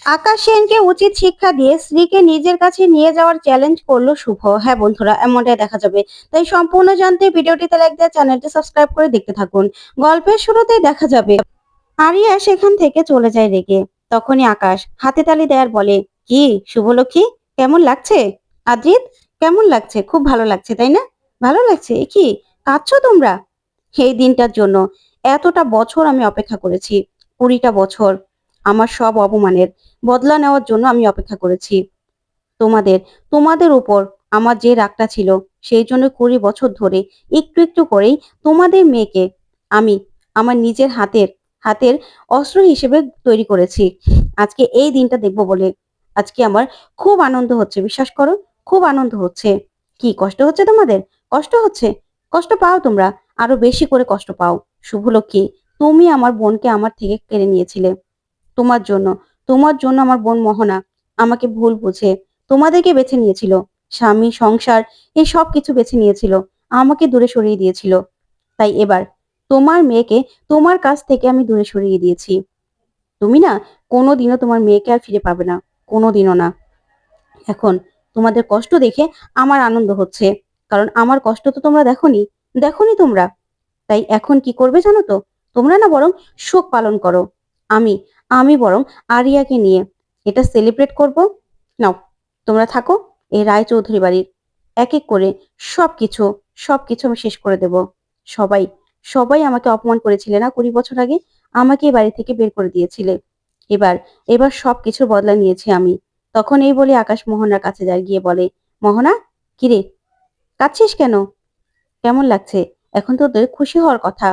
আকাশ সেনকে উচিত শিক্ষা দিয়ে স্ত্রীকে নিজের কাছে নিয়ে যাওয়ার চ্যালেঞ্জ করলো শুভ। হ্যাঁ বন্ধুরা, এমনটাই দেখা যাবে। তাই সম্পূর্ণ জানতে ভিডিওটিতে লাইক দিয়ে চ্যানেলটি সাবস্ক্রাইব করে দেখতে থাকুন। গল্পের শুরুতেই দেখা যাবে আরিয়া সেখান থেকে চলে যায় রেগে। তখনই আকাশ হাতে তালি দেয় আর বলে, কি শুভলক্ষ্মী, কেমন লাগছে? আদ্রিত, কেমন লাগছে? খুব ভালো লাগছে তাই না? ভালো লাগছে? এ কি, কাঁদছো তোমরা? এই দিনটার জন্য এতটা বছর আমি অপেক্ষা করেছি। 20টা বছর আমার সব অপমানের বদলা নেওয়ার জন্য আমি অপেক্ষা করেছি। তোমাদের তোমাদের উপর আমার যে রাগটা ছিল, সেই জন্য 20 বছর ধরে একটু একটু করেই তোমাদের মেয়েকে আমি আমার নিজের হাতের হাতের অস্ত্র হিসেবে তৈরি করেছি। আজকে এই দিনটা দেখবো বলে আজকে আমার খুব আনন্দ হচ্ছে, বিশ্বাস করো, খুব আনন্দ হচ্ছে। কি কষ্ট হচ্ছে তোমাদের? কষ্ট হচ্ছে? কষ্ট পাও তোমরা, আরো বেশি করে কষ্ট পাও। শুভলক্ষ্মী, তুমি আমার বোনকে আমার থেকে কেড়ে নিয়েছিলে। তোমার জন্য তোমার জন্য আমার বোন মোহনা আমাকে ভুল বুঝে তোমাদেরকে বেছে নিয়েছিল। স্বামী, সংসার, এই সব কিছু বেছে নিয়েছিল, আমাকে দূরে সরিয়ে দিয়েছিল। তাই এবার তোমার মেয়েকে তোমার কাছ থেকে আমি দূরে সরিয়ে দিয়েছি। তুমি না কোনোদিনও তোমার মেয়েকে আর ফিরে পাবে না, কোনোদিনও না। এখন তোমাদের কষ্ট দেখে আমার আনন্দ হচ্ছে, কারণ আমার কষ্ট তো তোমরা দেখোনি, দেখোনি তোমরা। তাই এখন কি করবে জানো তো? তোমরা না বরং শোক পালন করো। আমি আমি বরং আরিয়াকে নিয়ে এটা সেলিব্রেট করব। নাও, তোমরা থাকো এই রায়চৌধুরী বাড়ির। এক এক করে সবকিছু সবকিছু আমি শেষ করে দেব। সবাই সবাই আমাকে অপমান করেছিলে না 20 বছর আগে? আমাকে এই বাড়ি থেকে বের করে দিয়েছিলে। এবার এবার সবকিছুর বদলা নিয়েছি আমি। তখন এই বলে আকাশ মোহনার কাছে যায়, গিয়ে বলে, মোহনা, কিরে, কাঁদছিস কেন? কেমন লাগছে? এখন তো তোদের খুশি হওয়ার কথা।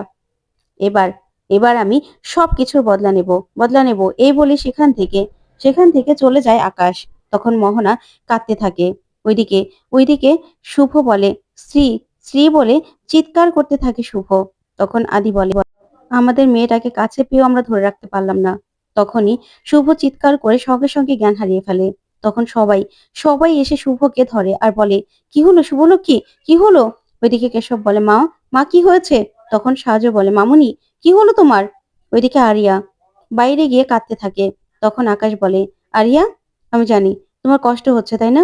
এবার এবার আমি সবকিছুর বদলা নেব এই বলে সেখান থেকে চলে যায় আকাশ। তখন মোহনা কাঁদতে থাকে। ওইদিকে ওইদিকে শুভ বলে, শ্রী, শ্রী বলে চিৎকার করতে থাকে শুভ। তখন আদি বলে, আমাদের মেয়েটাকে কাছে পেয়েও আমরা ধরে রাখতে পারলাম না। তখনই শুভ চিৎকার করে সঙ্গে সঙ্গে জ্ঞান হারিয়ে ফেলে। তখন সবাই সবাই এসে শুভকে ধরে আর বলে, কি হলো শুভলক্ষ্মী, কি হলো? ওইদিকে কেশব বলে, মা, মা কি হয়েছে? তখন সাহায্য বলে, মামুনি, কি হলো তোমার? ওইদিকে আরিয়া বাইরে গিয়ে কাঁদতে থাকে। তখন আকাশ বলে, আরিয়া, আমি জানি তোমার কষ্ট হচ্ছে তাই না?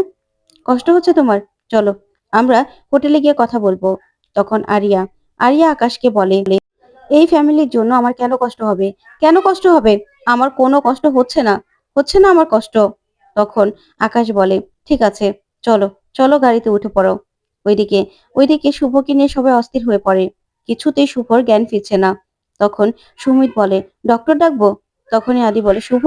কষ্ট হচ্ছে তোমার, চলো আমরা হোটেলে গিয়ে কথা বলবো। তখন আরিয়া আরিয়া আকাশকে বলে, এই ফ্যামিলির জন্য আমার কেন কষ্ট হবে? কেন কষ্ট হবে? আমার কোনো কষ্ট হচ্ছে না আমার কষ্ট। তখন আকাশ বলে, ঠিক আছে, চলো, চলো গাড়িতে উঠে পড়ো। ওইদিকে ওইদিকে শুভকে নিয়ে সবাই অস্থির হয়ে পড়ে। কিছুতেই শুভর জ্ঞান ফিরছে না। তখন সুমিত বলে, ডক্টর ডাকবো? তখনই আদি বলে, শুভ,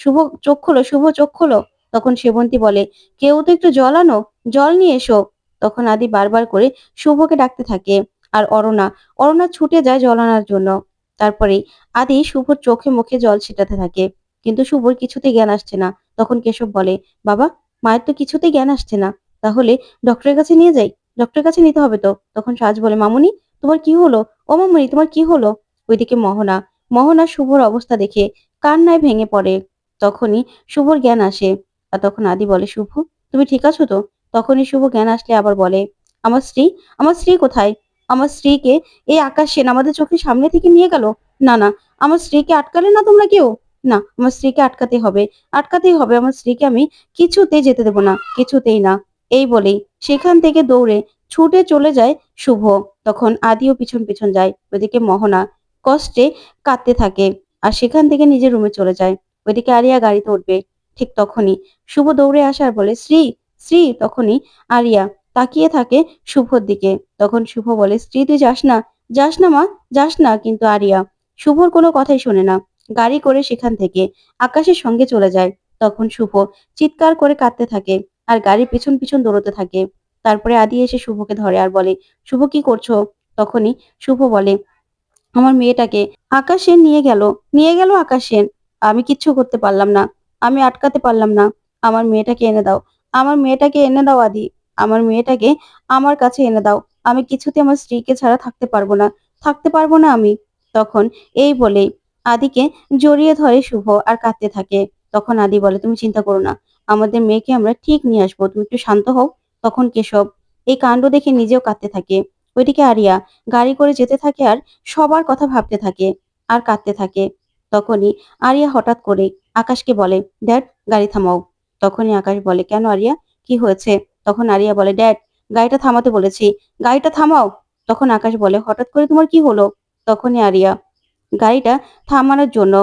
শুভ চোখ খোলো, শুভ চোখ খোলো। তখন সেবন্তী বলে, কেউ তো একটু জল আনো, জল নিয়ে এসো। তখন আদি বারবার করে শুভকে ডাকতে থাকে। আর অরুণা অরুণা ছুটে যায় জল আনার জন্য। তারপরে আদি শুভর চোখে মুখে জল ছিটাতে থাকে, কিন্তু শুভর কিছুতেই জ্ঞান আসছে না। তখন কেশব বলে, বাবা, মায়ের তো কিছুতেই জ্ঞান আসছে না, তাহলে ডক্টরের কাছে নিয়ে যাই, ডক্টরের কাছে নিতে হবে তো। তখন সাজ বলে, মামুনি, তোমার কি হলো? ও মামুনি, তোমার কি হলো? ওইদিকে মোহনা মোহনা শুভর অবস্থা দেখে কান্নায় ভেঙে পড়ে। তখনই শুভর জ্ঞান আসে। আর তখন আদি বলে, শুভ, তুমি ঠিক আছো তো? তখনই শুভ জ্ঞান আসলে আবার বলে, আমার স্ত্রী, আমার স্ত্রী কোথায়? আমার স্ত্রীকে এই আকাশ সেন আমাদের চোখের সামনে থেকে নিয়ে গেল। না না, আমার স্ত্রীকে আটকালে না তোমরা কেউ? না, আমার স্ত্রীকে আটকাতে হবে, আটকাতেই হবে। আমার স্ত্রীকে আমি কিছুতেই যেতে দেবো না, কিছুতেই না। এই বলেই সেখান থেকে দৌড়ে ছুটে চলে যায় শুভ। তখন আদিও পিছন পিছন যায়। ওইদিকে মোহনা কষ্টে কাঁদতে থাকে আর সেখান থেকে নিজের রুমে চলে যায়। ওইদিকে আরিয়া গাড়িতে উঠবে। ঠিক তখনই শুভ দৌড়ে আসে আর বলে, শ্রী, শ্রী। তখনই আরিয়া তাকিয়ে থাকে শুভর দিকে। তখন শুভ বলে, স্ত্রী, তুই যাস না, যাস না মা, যাস না। কিন্তু আরিয়া শুভর কোনো কথাই শোনে না। গাড়ি করে সেখান থেকে আকাশের সঙ্গে চলে যায়। তখন শুভ চিৎকার করে কাঁদতে থাকে আর গাড়ির পিছন পিছন দৌড়তে থাকে। তারপরে আদি এসে শুভকে ধরে আর বলে, শুভ, কি করছো? তখনই শুভ বলে, আমার মেয়েটাকে আকাশ সেন নিয়ে গেল আকাশ সেন। আমি কিচ্ছু করতে পারলাম না, আমি আটকাতে পারলাম না। আমার মেয়েটাকে এনে দাও, আমার মেয়েটাকে এনে দাও আদি, আমার মেয়েটাকে আমার কাছে এনে দাও। আমি কিছুতে আমার স্ত্রীকে ছাড়া থাকতে পারবো না আমি। তখন এই বলে আদিকে জড়িয়ে ধরে শুভ আর কাঁদতে থাকে। তখন আদি বলে, তুমি চিন্তা করো না, আমাদের মেয়েকে আমরা ঠিক নিয়ে আসবো, তুমি একটু শান্ত হও। তখন কেশব এই কাণ্ড দেখে নিজেও কাঁদতে থাকে। ওইদিকে আরিয়া গাড়ি করে যেতে থাকে আর সবার কথা ভাবতে থাকে আর কাঁদতে থাকে। তখনই আরিয়া হঠাৎ করে আকাশকে বলে, ড্যাড গাড়ি থামাও। তখনই আকাশ বলে, কেন আরিয়া, কি হয়েছে? তখন আরিয়া বলে, ড্যাড গাড়িটা থামাতে বলেছি, গাড়িটা থামাও। তখন আকাশ বলে, হঠাৎ করে তোমার কি হলো? তখনই আরিয়া গাড়িটা থামানোর জন্য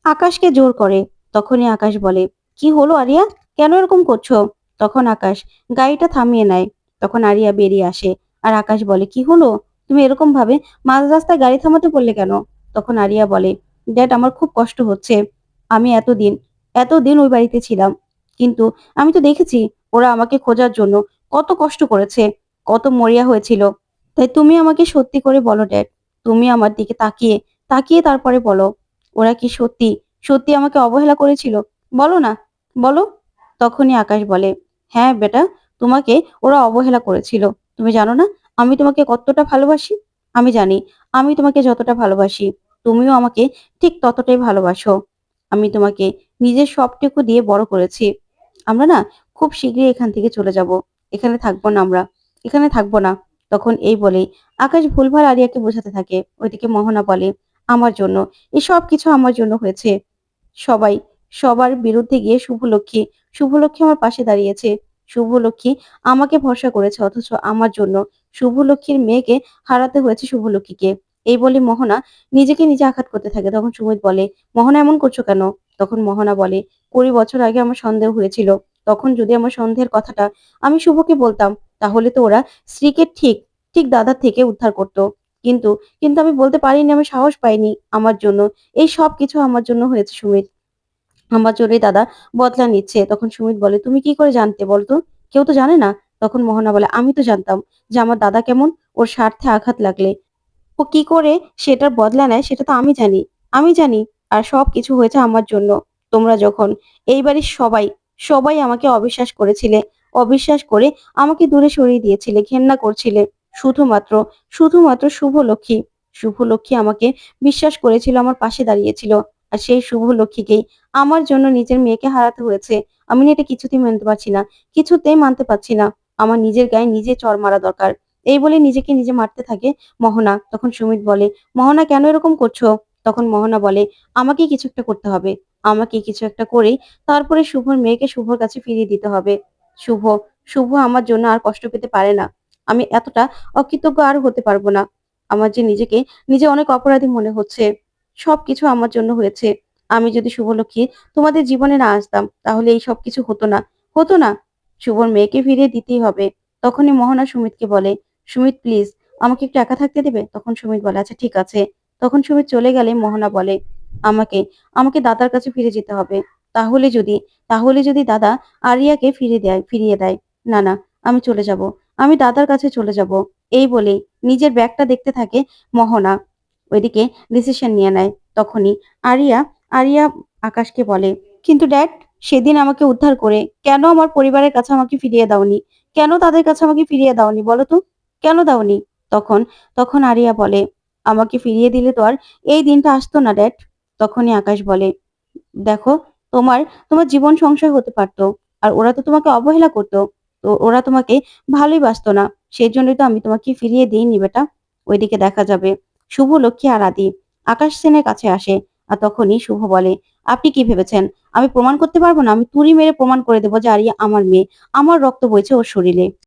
আকাশকে জোর করে। তখনই আকাশ বলে, কি হলো আরিয়া, কেন এরকম করছো? তখন আকাশ গাড়িটা থামিয়ে নেয়। তখন আরিয়া বেরিয়ে আসে। আর আকাশ বলে, কি হলো, তুমি এরকম ভাবে মাঝ রাস্তায় গাড়ি থামাতে বললে কেন? তখন আরিয়া বলে, ড্যাড আমার খুব কষ্ট হচ্ছে। আমি এতদিন ওই বাড়িতে ছিলাম, কিন্তু আমি তো দেখেছি ওরা আমাকে খোঁজার জন্য কত কষ্ট করেছে, কত মরিয়া হয়েছিল। তাই তুমি আমাকে সত্যি করে বলো ড্যাড, তুমি আমার দিকে তাকিয়ে তাকিয়ে তারপরে বলো, ওরা কি সত্যি সত্যি আমাকে অবহেলা করেছিল? বলো না, বলো। তখনই আকাশ বলে, হ্যাঁ বেটা, তোমাকে ওরা অবহেলা করেছিল। তুমি জানো না আমি তোমাকে কতটা ভালোবাসি? আমি জানি আমি তোমাকে যতটা ভালোবাসি, তুমিও আমাকে ঠিক ততটাই ভালোবাসো। আমি তোমাকে নিজের সবটুকু দিয়ে বড় করেছি। আমরা না খুব শীঘ্রই এখান থেকে চলে যাব। এখানে থাকবো না আমরা, এখানে থাকবো না। তখন এই বলেই আকাশ ভুলভাল আরিয়াকে বোঝাতে থাকে। ওইদিকে মোহনা বলে, আমার জন্য, এই সব কিছু আমার জন্য হয়েছে। সবাই সবার বিরুদ্ধে গিয়ে শুভলক্ষ্মী আমার পাশে দাঁড়িয়েছে। শুভলক্ষ্মী আমাকে ভরসা করেছে, অথচ আমার জন্য শুভলক্ষ্মীর মেয়েকে হারাতে হয়েছে শুভলক্ষ্মীকে। এই বলে মোহনা নিজেকে নিজে আঘাত করতে থাকে। তখন সুমিত বলে, মোহনা এমন করছো কেন? তখন মোহনা বলে, 20 বছর আগে আমার সন্দেহ হয়েছিল। তখন যদি আমার সন্দেহের কথাটা আমি শুভকে বলতাম, তাহলে তো ওরা স্ত্রীকে ঠিক ঠিক দাদার থেকে উদ্ধার করতো। কিন্তু কিন্তু আমি বলতে পারিনি, আমি সাহস পাইনি। আমার জন্য, এই সব কিছু আমার জন্য হয়েছে সুমিত। আমার জন্যই দাদা বদলা নিচ্ছে। তখন সুমিত বলে, তুমি কি করে জানতে বলতো? কেউ তো জানে না। তখন মোহনা বলে, আমি তো জানতাম যে আমার দাদা কেমন, ওর স্বার্থে আঘাত লাগলে ও কি করে সেটার বদলা নেয় সেটা তো আমি জানি। আর সবকিছু হয়েছে আমার জন্য। তোমরা যখন এই বাড়ির সবাই আমাকে অবিশ্বাস করেছিলে, অবিশ্বাস করে আমাকে দূরে সরিয়ে দিয়েছিলে, ঘেন্না করছিলে। শুধুমাত্র শুধুমাত্র শুভ লক্ষ্মী আমাকে বিশ্বাস করেছিল, আমার পাশে দাঁড়িয়েছিল। আর সেই শুভ লক্ষ্মীকেই আমার জন্য নিজের মেয়েকে হারাতে হয়েছে। আমি না এটা কিছুতেই মানতে পারছি না, কিছুতেই মানতে পারছি না। আমার নিজের গায়ে নিজে চড় মারা দরকার। এই বলে নিজেকে নিজে মারতে থাকে মোহনা। তখন সুমিত বলে, মোহনা কেন এরকম করছো? তখন মোহনা বলে, আমাকে কিছু একটা করতে হবে। আমাকে কিছু একটা করেই তারপরে শুভর মেয়েকে শুভর কাছে ফিরিয়ে দিতে হবে। শুভ শুভ আমার জন্য আর কষ্ট পেতে পারে না। আমি এতটা অকৃতজ্ঞ আর হতে পারবো না। আমার যে নিজেকে নিজে অনেক অপরাধী মনে হচ্ছে। সবকিছু আমার জন্য হয়েছে। আমি যদি শুভলক্ষ্মী তোমাদের জীবনে না আসতাম, তাহলে এই সব কিছু হতো না। শুভর মেয়েকে ফিরিয়ে দিতেই হবে। তখনই মোহনা সুমিতকে বলে, সুমিত প্লিজ আমাকে একটু একা থাকতে দেবে? তখন সুমিত বলে, আচ্ছা ঠিক আছে। তখন সুমিত চলে গেলে মোহনা বলে, আমাকে আমাকে দাদার কাছে ফিরে যেতে হবে। তাহলে যদি তাহলে যদি দাদা আরিয়াকে ফিরিয়ে দেয়। না না, আমি চলে যাব, আমি দাদার কাছে চলে যাব। এই বলেই নিজের ব্যাগটা দেখতে থাকে মোহনা। ওইদিকে ডিসিশন নিয়ে নেয়। তখনই আরিয়া আরিয়া আকাশকে বলে, কিন্তু ড্যাড, সেদিন আমাকে উদ্ধার করে কেন আমার পরিবারের কাছে আমাকে ফিরিয়ে দাওনি? কেন তাদের কাছে আমাকে ফিরিয়ে দাওনি বলো তো? কেন দাওনি? তখন তখন আরিয়া বলে, আমাকে ফিরিয়ে দিলে তো আর এই দিনটা আসতো না ড্যাড। তখনই আকাশ বলে, দেখো, তোমার তোমার জীবন সংশয় হতে পারতো। আর ওরা তো তোমাকে অবহেলা করতো। তো ওরা তোমাকে ভালোই বাসতো না। সেই জন্যই তো আমি তোমাকে ফিরিয়ে দিইনি বেটা। ওইদিকে দেখা যাবে শুভ, লক্ষ্মী আর আদি আকাশ সেনের কাছে আসে। আর তখনই শুভ বলে, আপনি কি ভেবেছেন আমি প্রমাণ করতে পারবো না? আমি তুড়ি মেরে প্রমাণ করে দেবো যে আরিয়া আমার মেয়ে, আমার রক্ত বইছে ওর শরীরে।